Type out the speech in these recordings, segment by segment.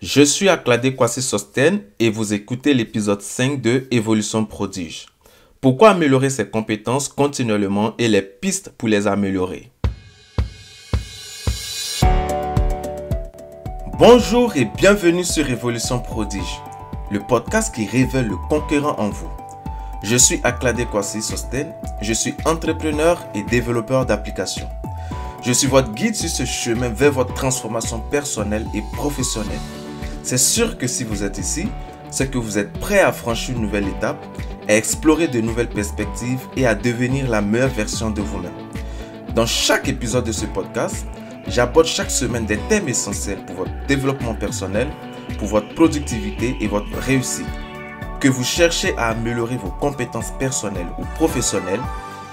Je suis Akladé Kwasi Sosten et vous écoutez l'épisode 5 de Évolution Prodige. Pourquoi améliorer ses compétences continuellement et les pistes pour les améliorer. Bonjour et bienvenue sur Évolution Prodige, le podcast qui révèle le conquérant en vous. Je suis Akladé Kwasi Sosten, je suis entrepreneur et développeur d'applications. Je suis votre guide sur ce chemin vers votre transformation personnelle et professionnelle. C'est sûr que si vous êtes ici, c'est que vous êtes prêt à franchir une nouvelle étape, à explorer de nouvelles perspectives et à devenir la meilleure version de vous-même. Dans chaque épisode de ce podcast, j'aborde chaque semaine des thèmes essentiels pour votre développement personnel, pour votre productivité et votre réussite. Que vous cherchez à améliorer vos compétences personnelles ou professionnelles,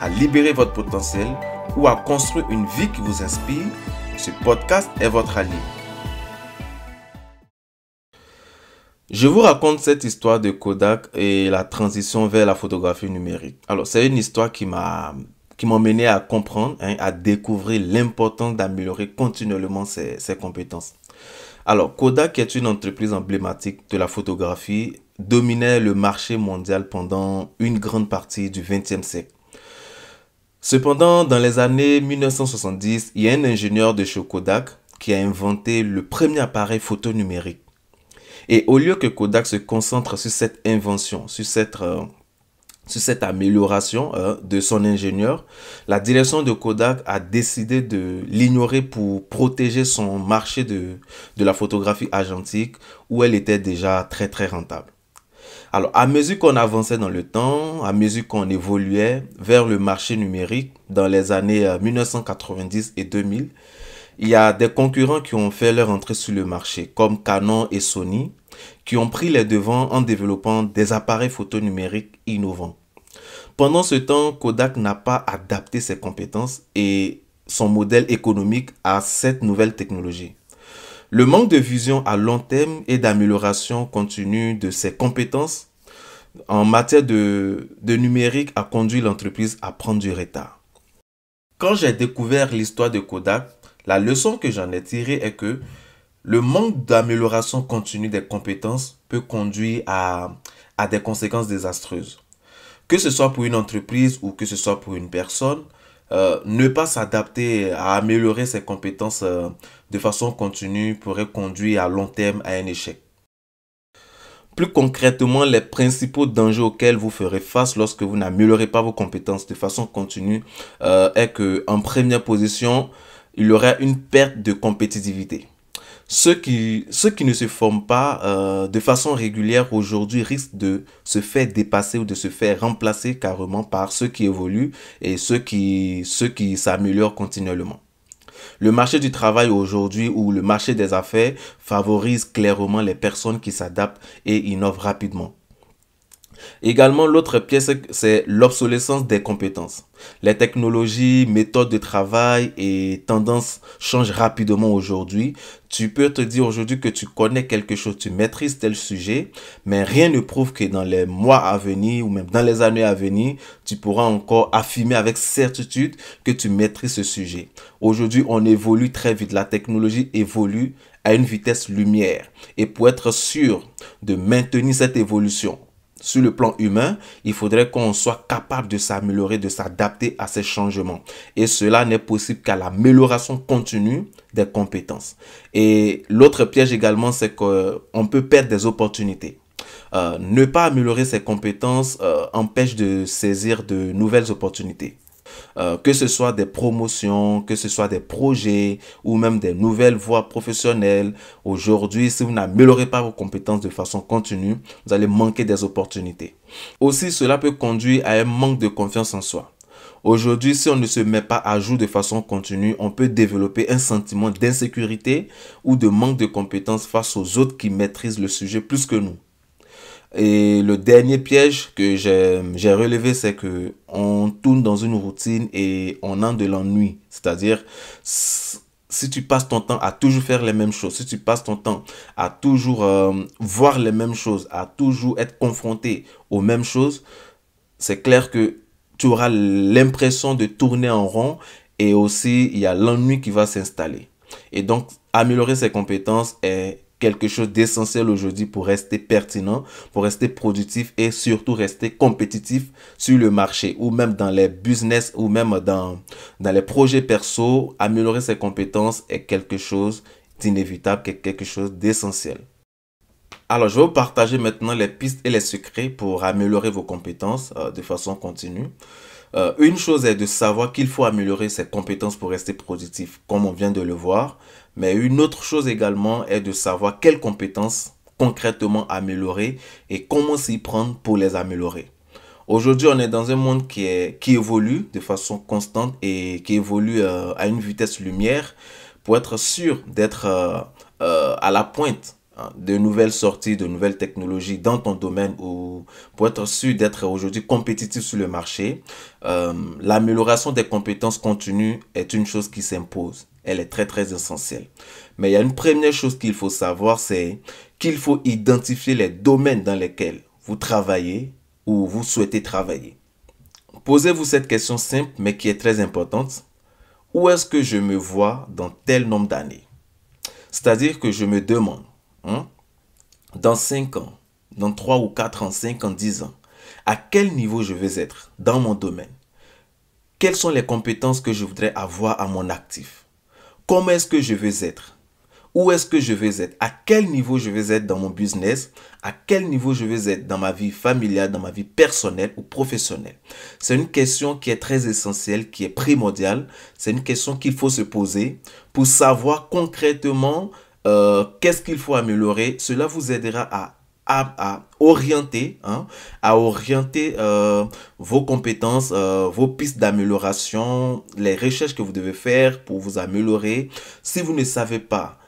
à libérer votre potentiel ou à construire une vie qui vous inspire, ce podcast est votre allié. Je vous raconte cette histoire de Kodak et la transition vers la photographie numérique. Alors, c'est une histoire qui m'a mené à comprendre, à découvrir l'importance d'améliorer continuellement ses compétences. Alors, Kodak est une entreprise emblématique de la photographie, dominait le marché mondial pendant une grande partie du XXe siècle. Cependant, dans les années 1970, il y a un ingénieur de chez Kodak qui a inventé le premier appareil photo numérique. Et au lieu que Kodak se concentre sur cette invention, sur cette amélioration de son ingénieur, la direction de Kodak a décidé de l'ignorer pour protéger son marché de la photographie argentique où elle était déjà très très rentable. Alors, à mesure qu'on avançait dans le temps, à mesure qu'on évoluait vers le marché numérique dans les années 1990 et 2000, il y a des concurrents qui ont fait leur entrée sur le marché, comme Canon et Sony, qui ont pris les devants en développant des appareils photo numériques innovants. Pendant ce temps, Kodak n'a pas adapté ses compétences et son modèle économique à cette nouvelle technologie. Le manque de vision à long terme et d'amélioration continue de ses compétences en matière de numérique a conduit l'entreprise à prendre du retard. Quand j'ai découvert l'histoire de Kodak, la leçon que j'en ai tirée est que le manque d'amélioration continue des compétences peut conduire à des conséquences désastreuses. Que ce soit pour une entreprise ou que ce soit pour une personne, ne pas s'adapter à améliorer ses compétences de façon continue pourrait conduire à long terme à un échec. Plus concrètement, les principaux dangers auxquels vous ferez face lorsque vous n'améliorez pas vos compétences de façon continue est que, en première position, il y aura une perte de compétitivité. Ceux qui ne se forment pas de façon régulière aujourd'hui risquent de se faire dépasser ou de se faire remplacer carrément par ceux qui évoluent et ceux qui s'améliorent continuellement. Le marché du travail aujourd'hui ou le marché des affaires favorise clairement les personnes qui s'adaptent et innovent rapidement. Également, l'autre pièce, c'est l'obsolescence des compétences. Les technologies, méthodes de travail et tendances changent rapidement aujourd'hui. Tu peux te dire aujourd'hui que tu connais quelque chose, tu maîtrises tel sujet, mais rien ne prouve que dans les mois à venir ou même dans les années à venir, tu pourras encore affirmer avec certitude que tu maîtrises ce sujet. Aujourd'hui, on évolue très vite. La technologie évolue à une vitesse lumière. Et pour être sûr de maintenir cette évolution, sur le plan humain, il faudrait qu'on soit capable de s'améliorer, de s'adapter à ces changements. Et cela n'est possible qu'à l'amélioration continue des compétences. Et l'autre piège également, c'est qu'on peut perdre des opportunités. Ne pas améliorer ses compétences empêche de saisir de nouvelles opportunités. Que ce soit des promotions, que ce soit des projets ou même des nouvelles voies professionnelles. Aujourd'hui, si vous n'améliorez pas vos compétences de façon continue, vous allez manquer des opportunités. Aussi, cela peut conduire à un manque de confiance en soi. Aujourd'hui, si on ne se met pas à jour de façon continue, on peut développer un sentiment d'insécurité ou de manque de compétences face aux autres qui maîtrisent le sujet plus que nous. Et le dernier piège que j'ai relevé, c'est que on tourne dans une routine et on a de l'ennui. C'est-à-dire, si tu passes ton temps à toujours faire les mêmes choses, si tu passes ton temps à toujours voir les mêmes choses, à toujours être confronté aux mêmes choses, c'est clair que tu auras l'impression de tourner en rond et aussi il y a l'ennui qui va s'installer. Et donc, améliorer ses compétences est quelque chose d'essentiel aujourd'hui pour rester pertinent, pour rester productif et surtout rester compétitif sur le marché ou même dans les business ou même dans les projets perso. Améliorer ses compétences est quelque chose d'inévitable, quelque chose d'essentiel. Alors, je vais vous partager maintenant les pistes et les secrets pour améliorer vos compétences de façon continue. Une chose est de savoir qu'il faut améliorer ses compétences pour rester productif, comme on vient de le voir. Mais une autre chose également est de savoir quelles compétences concrètement améliorer et comment s'y prendre pour les améliorer. Aujourd'hui, on est dans un monde qui évolue de façon constante et qui évolue à une vitesse lumière pour être sûr d'être à la pointe de nouvelles sorties, de nouvelles technologies dans ton domaine ou pour être sûr d'être aujourd'hui compétitif sur le marché. L'amélioration des compétences continues est une chose qui s'impose. Elle est très très essentielle. Mais il y a une première chose qu'il faut savoir, c'est qu'il faut identifier les domaines dans lesquels vous travaillez ou vous souhaitez travailler. Posez-vous cette question simple mais qui est très importante. Où est-ce que je me vois dans tel nombre d'années? C'est-à-dire que je me demande, dans 5 ans, dans 3 ou 4 ans, 5 ans, 10 ans, à quel niveau je veux être dans mon domaine? Quelles sont les compétences que je voudrais avoir à mon actif? Comment est-ce que je veux être? Où est-ce que je veux être? À quel niveau je veux être dans mon business? À quel niveau je veux être dans ma vie familiale, dans ma vie personnelle ou professionnelle? C'est une question qui est très essentielle, qui est primordiale. C'est une question qu'il faut se poser pour savoir concrètement qu'est-ce qu'il faut améliorer. Cela vous aidera à orienter, vos compétences, vos pistes d'amélioration, les recherches que vous devez faire pour vous améliorer. Si vous ne savez pas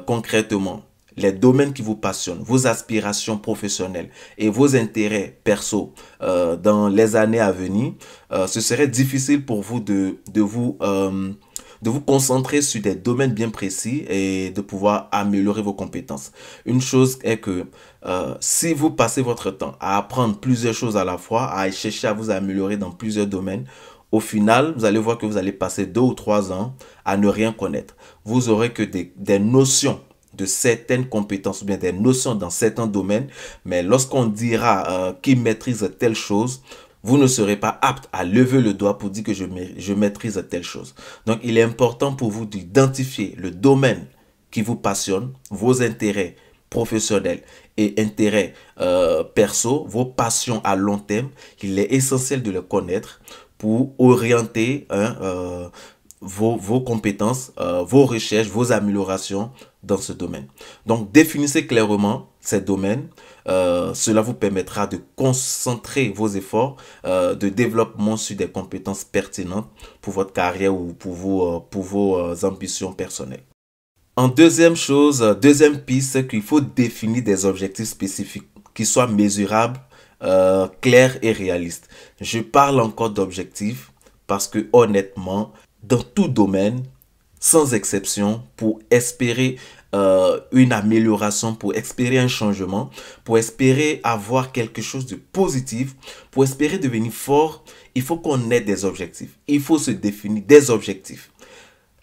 concrètement les domaines qui vous passionnent, vos aspirations professionnelles et vos intérêts perso dans les années à venir, ce serait difficile pour vous de vous concentrer sur des domaines bien précis et de pouvoir améliorer vos compétences. Une chose est que si vous passez votre temps à apprendre plusieurs choses à la fois, à chercher à vous améliorer dans plusieurs domaines, au final, vous allez voir que vous allez passer 2 ou 3 ans à ne rien connaître. Vous aurez que des notions de certaines compétences ou bien des notions dans certains domaines, mais lorsqu'on dira qui maîtrise telle chose, vous ne serez pas apte à lever le doigt pour dire que je maîtrise telle chose. Donc, il est important pour vous d'identifier le domaine qui vous passionne, vos intérêts professionnels et intérêts perso, vos passions à long terme. Il est essentiel de les connaître pour orienter vos compétences, vos recherches, vos améliorations dans ce domaine. Donc, définissez clairement ces domaines. Cela vous permettra de concentrer vos efforts de développement sur des compétences pertinentes pour votre carrière ou pour vos ambitions personnelles. En deuxième piste, c'est qu'il faut définir des objectifs spécifiques qui soient mesurables, clairs et réalistes. Je parle encore d'objectifs parce que honnêtement, dans tout domaine, sans exception, pour espérer une amélioration, pour espérer un changement, pour espérer avoir quelque chose de positif, pour espérer devenir fort, il faut qu'on ait des objectifs. Il faut se définir des objectifs.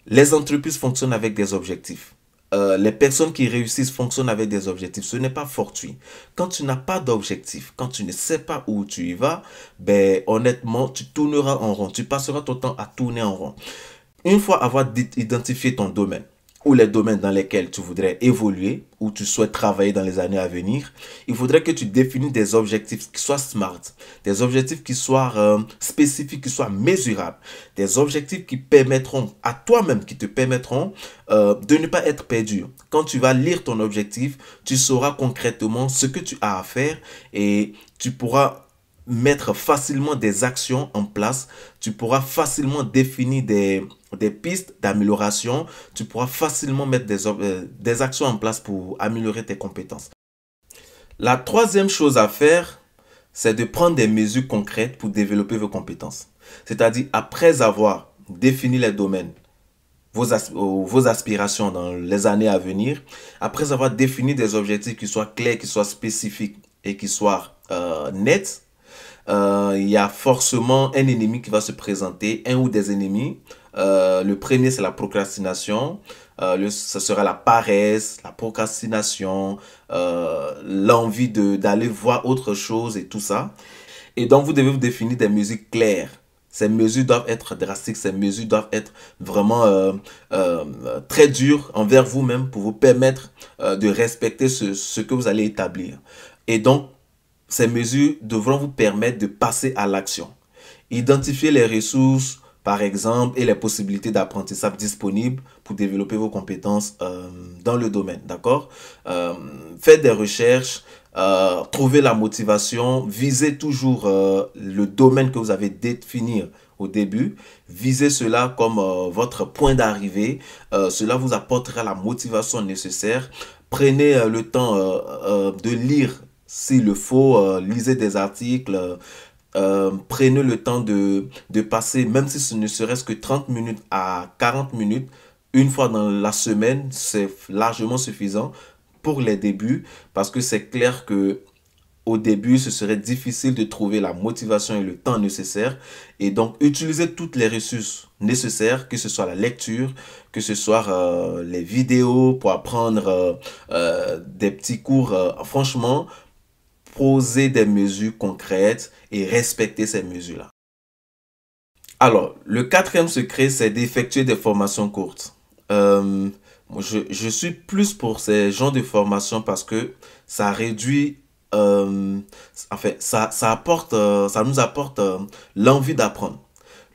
Les entreprises fonctionnent avec des objectifs. Les personnes qui réussissent fonctionnent avec des objectifs. Ce n'est pas fortuit. Quand tu n'as pas d'objectif, quand tu ne sais pas où tu y vas, ben honnêtement, tu tourneras en rond. Tu passeras ton temps à tourner en rond. Une fois avoir identifié ton domaine ou les domaines dans lesquels tu voudrais évoluer ou tu souhaites travailler dans les années à venir, il faudrait que tu définisses des objectifs qui soient smart, des objectifs qui soient spécifiques, qui soient mesurables, des objectifs qui permettront à toi-même, qui te permettront de ne pas être perdu. Quand tu vas lire ton objectif, tu sauras concrètement ce que tu as à faire et tu pourras mettre facilement des actions en place, tu pourras facilement définir des pistes d'amélioration, tu pourras facilement mettre des actions en place pour améliorer tes compétences. La troisième chose à faire, c'est de prendre des mesures concrètes pour développer vos compétences. C'est-à-dire, après avoir défini les domaines, vos aspirations dans les années à venir, après avoir défini des objectifs qui soient clairs, qui soient spécifiques et qui soient nets, il y a forcément un ennemi qui va se présenter, un ou des ennemis Le premier, c'est la procrastination. Ce sera la paresse, la procrastination, l'envie d'aller voir autre chose et tout ça. Et donc, vous devez vous définir des mesures claires. Ces mesures doivent être drastiques, ces mesures doivent être vraiment très dures envers vous-même pour vous permettre de respecter ce que vous allez établir. Et donc, ces mesures devront vous permettre de passer à l'action. Identifier les ressources, par exemple, et les possibilités d'apprentissage disponibles pour développer vos compétences dans le domaine, d'accord? Faites des recherches, trouvez la motivation, visez toujours le domaine que vous avez défini au début, visez cela comme votre point d'arrivée, cela vous apportera la motivation nécessaire. Prenez le temps de lire s'il le faut, lisez des articles, prenez le temps de passer, même si ce ne serait-ce que 30 minutes à 40 minutes, une fois dans la semaine, c'est largement suffisant pour les débuts, parce que c'est clair que au début, ce serait difficile de trouver la motivation et le temps nécessaire. Et donc, utilisez toutes les ressources nécessaires, que ce soit la lecture, que ce soit les vidéos pour apprendre des petits cours. Franchement, poser des mesures concrètes et respecter ces mesures-là. Alors, le quatrième secret, c'est d'effectuer des formations courtes. Je suis plus pour ces genres de formations parce que ça réduit, ça nous apporte l'envie d'apprendre.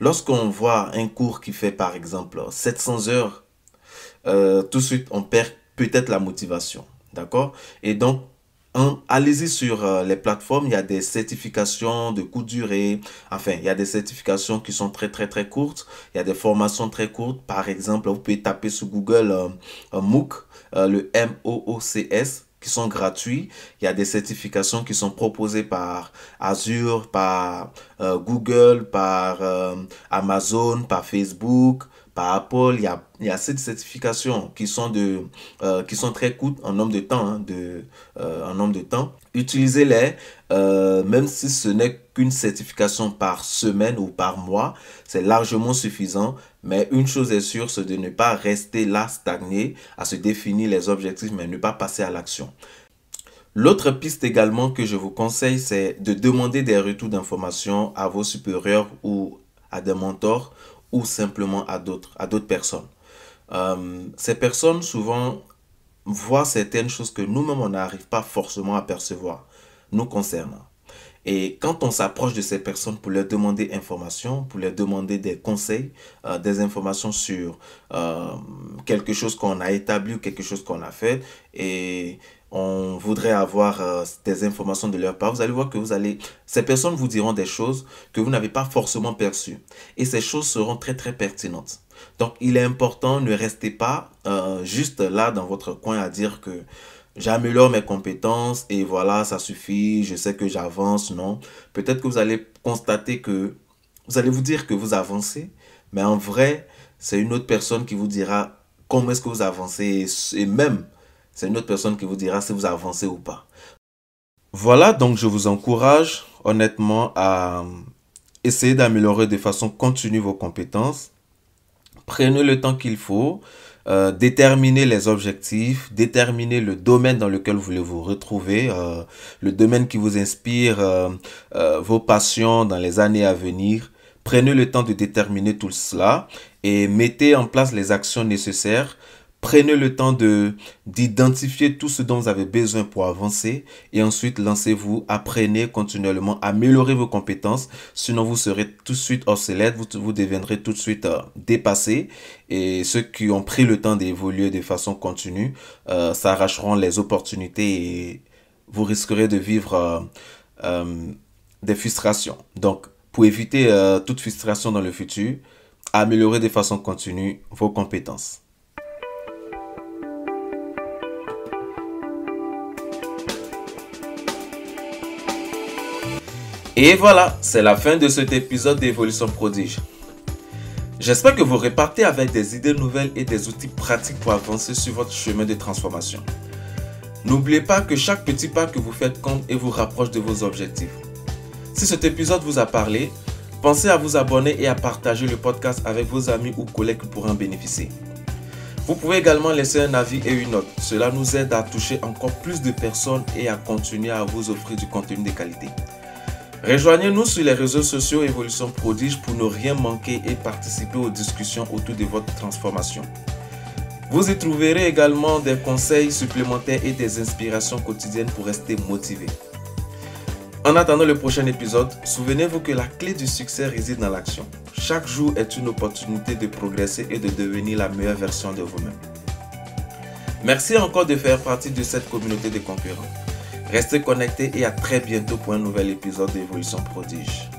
Lorsqu'on voit un cours qui fait par exemple 700 heures, tout de suite on perd peut-être la motivation. D'accord? Et donc, allez-y sur les plateformes, il y a des certifications de courte durée. Enfin, il y a des certifications qui sont très courtes. Il y a des formations très courtes. Par exemple, vous pouvez taper sur Google MOOC, le MOOCS, qui sont gratuits. Il y a des certifications qui sont proposées par Azure, par Google, par Amazon, par Facebook, par Apple. Il y a ces certifications qui sont qui sont très courtes en nombre de temps, hein, en nombre de temps. Utilisez-les, même si ce n'est qu'une certification par semaine ou par mois, c'est largement suffisant. Mais une chose est sûre, c'est de ne pas rester là stagné, à se définir les objectifs, mais ne pas passer à l'action. L'autre piste également que je vous conseille, c'est de demander des retours d'informations à vos supérieurs ou à des mentors ou simplement à d'autres personnes. Ces personnes souvent voient certaines choses que nous-mêmes on n'arrive pas forcément à percevoir nous concernant. Et quand on s'approche de ces personnes pour leur demander information, pour leur demander des conseils, des informations sur quelque chose qu'on a établi ou quelque chose qu'on a fait, et on voudrait avoir des informations de leur part, vous allez voir que ces personnes vous diront des choses que vous n'avez pas forcément perçues. Et ces choses seront très pertinentes. Donc, il est important, ne restez pas juste là dans votre coin à dire que j'améliore mes compétences et voilà, ça suffit, je sais que j'avance. Non, peut-être que vous allez constater que vous allez vous dire que vous avancez, mais en vrai, c'est une autre personne qui vous dira comment est-ce que vous avancez et même, c'est une autre personne qui vous dira si vous avancez ou pas. Voilà, donc je vous encourage honnêtement à essayer d'améliorer de façon continue vos compétences. Prenez le temps qu'il faut. Déterminer les objectifs, déterminer le domaine dans lequel vous voulez vous retrouver, le domaine qui vous inspire, vos passions dans les années à venir. Prenez le temps de déterminer tout cela et mettez en place les actions nécessaires. Prenez le temps d'identifier tout ce dont vous avez besoin pour avancer et ensuite lancez-vous, apprenez continuellement, améliorez vos compétences, sinon vous serez tout de suite obsolète, vous deviendrez tout de suite dépassé et ceux qui ont pris le temps d'évoluer de façon continue s'arracheront les opportunités et vous risquerez de vivre des frustrations. Donc, pour éviter toute frustration dans le futur, améliorez de façon continue vos compétences. Et voilà, c'est la fin de cet épisode d'Évolution Prodige. J'espère que vous repartez avec des idées nouvelles et des outils pratiques pour avancer sur votre chemin de transformation. N'oubliez pas que chaque petit pas que vous faites compte et vous rapproche de vos objectifs. Si cet épisode vous a parlé, Pensez à vous abonner et à partager le podcast avec vos amis ou collègues qui pourront en bénéficier. Vous pouvez également laisser un avis et une note. Cela nous aide à toucher encore plus de personnes et à continuer à vous offrir du contenu de qualité. Rejoignez-nous sur les réseaux sociaux Évolution Prodige pour ne rien manquer et participer aux discussions autour de votre transformation. Vous y trouverez également des conseils supplémentaires et des inspirations quotidiennes pour rester motivé. En attendant le prochain épisode, souvenez-vous que la clé du succès réside dans l'action. Chaque jour est une opportunité de progresser et de devenir la meilleure version de vous-même. Merci encore de faire partie de cette communauté de concurrents. Restez connectés et à très bientôt pour un nouvel épisode d'Évolution Prodige.